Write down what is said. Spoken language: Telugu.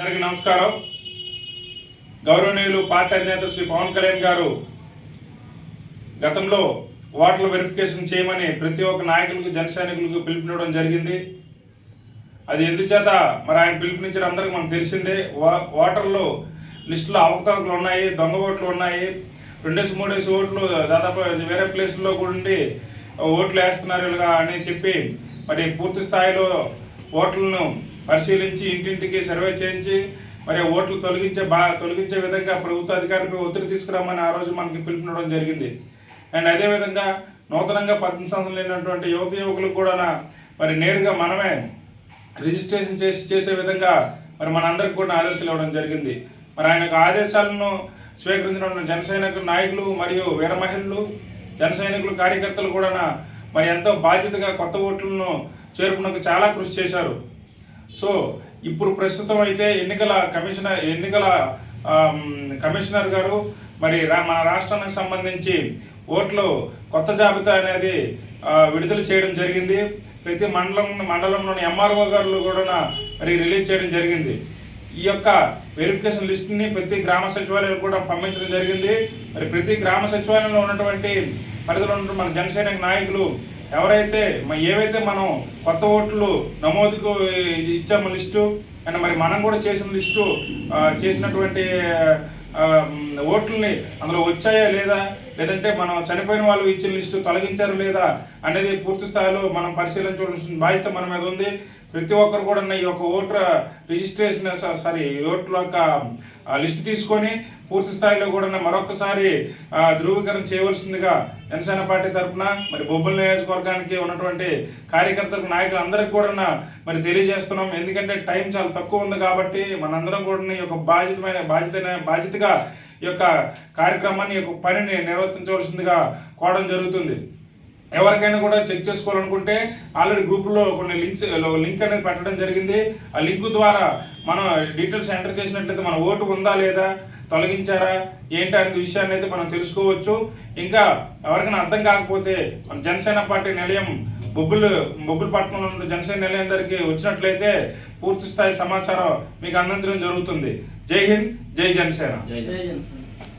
అందరికీ నమస్కారం. గౌరవనీయులు పార్టీ అధినేత శ్రీ పవన్ కళ్యాణ్ గారు గతంలో ఓట్ల వెరిఫికేషన్ చేయమని ప్రతి ఒక్క నాయకులకు జన సైనికులకు పిలుపునివ్వడం జరిగింది. అది ఎందుచేత మరి ఆయన పిలుపునిచ్చిన అందరికీ మనకు తెలిసిందే. ఓటర్లు లిస్టులో అవకతవకలు ఉన్నాయి, దొంగ ఓట్లు ఉన్నాయి, 2-3 ఓట్లు దాదాపు వేరే ప్లేసుల్లో కూడా ఉండి ఓట్లు వేస్తున్నారు ఇలాగా అని చెప్పి మరి పూర్తి స్థాయిలో ఓట్లను పరిశీలించి ఇంటింటికి సర్వే చేయించి మరి ఓట్లు తొలగించే విధంగా ప్రభుత్వ అధికారులపై ఒత్తిడి తీసుకురామని ఆ రోజు మనకి పిలుపునివ్వడం జరిగింది. అండ్ అదేవిధంగా నూతనంగా 18 సంవత్సరాలు లేనటువంటి యువకులకు కూడా మరి నేరుగా మనమే రిజిస్ట్రేషన్ చేసే విధంగా మరి మనందరికీ కూడా ఆదేశాలు ఇవ్వడం జరిగింది. మరి ఆయన ఆదేశాలను స్వీకరించిన జన సైనిక నాయకులు మరియు వీర మహిళలు, జన సైనికులు, కార్యకర్తలు కూడా మరి ఎంతో బాధ్యతగా కొత్త ఓట్లను చేరుకున్నకు చాలా కృషి చేశారు. సో ఇప్పుడు ప్రస్తుతం అయితే ఎన్నికల కమిషనర్ గారు మరి మన రాష్ట్రానికి సంబంధించి ఓట్లు కొత్త జాబితా అనేది విడుదల చేయడం జరిగింది. ప్రతి మండలంలోని ఎంఆర్ఓ గారు కూడా మరి రిలీజ్ చేయడం జరిగింది. ఈ యొక్క వెరిఫికేషన్ లిస్ట్ని ప్రతి గ్రామ సచివాలయాలు కూడా పంపించడం జరిగింది. మరి ప్రతి గ్రామ సచివాలయంలో ఉన్నటువంటి పరిధిలో ఉన్నటువంటి మన జన సైనిక నాయకులు ఏవైతే మనం కొత్త ఓట్లు నమోదుకు ఇచ్చాము లిస్టు, అండ్ మరి మనం కూడా చేసిన లిస్టు చేసినటువంటి ఓట్లని అందులో వచ్చాయా లేదా, లేదంటే మనం చనిపోయిన వాళ్ళు ఇచ్చిన లిస్టు తొలగించారు లేదా అనేది పూర్తి స్థాయిలో మనం పరిశీలించవలసిన బాధ్యత మన మీద ఉంది. ప్రతి ఒక్కరు కూడా ఈ యొక్క ఓట్ల యొక్క లిస్ట్ తీసుకొని పూర్తి స్థాయిలో కూడా మరొకసారి ధృవీకరణ చేయవలసిందిగా జనసేన పార్టీ తరఫున మరి బొబ్బిలి నియోజకవర్గానికి ఉన్నటువంటి కార్యకర్తలకు, నాయకులు అందరికి కూడా మరి తెలియజేస్తున్నాం. ఎందుకంటే టైం చాలా తక్కువ ఉంది కాబట్టి మనందరం కూడా ఈ యొక్క బాధ్యతగా ఈ యొక్క కార్యక్రమాన్ని, ఈ యొక్క పనిని నిర్వర్తించవలసిందిగా కోరడం జరుగుతుంది. ఎవరికైనా కూడా చెక్ చేసుకోవాలనుకుంటే ఆల్రెడీ గ్రూపులో కొన్ని లింక్ అనేది పెట్టడం జరిగింది. ఆ లింక్ ద్వారా మనం డీటెయిల్స్ ఎంటర్ చేసినట్లయితే మన ఓటు ఉందా లేదా, తొలగించారా ఏంటి అనే విషయాన్ని అయితే మనం తెలుసుకోవచ్చు. ఇంకా ఎవరికైనా అర్థం కాకపోతే మన జనసేన పార్టీ నిలయం బొబ్బిలిపట్నంలో ఉన్న జనసేన నిలయం దగ్గరికి వచ్చినట్లయితే పూర్తి స్థాయి సమాచారం మీకు అందించడం జరుగుతుంది. జై హింద్, జై జనసేన.